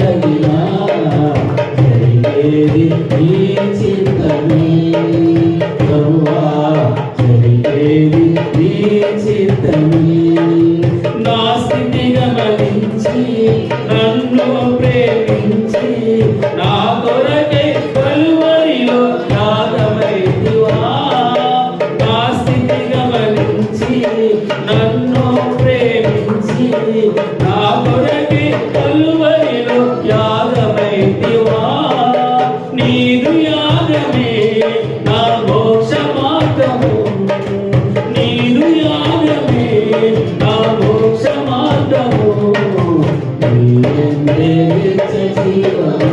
తగినా జరిగేది నీ చిత్తమే ప్రభువా జరిగేది నీ చిత్తమే నా స్థితి గమనించి నన్ను ప్రేమించి నా కొరకై కలువరిలో యాగమైతివా నా స్థితి గమనించి నన్ను ప్రేమించి నా కొరకై కలువరిలో యాగమైతివా నీదు యాగమే నా మోక్ష మార్గము నీదు యాగమే నా మోక్ష మార్గము నీవే నిత్య జీవము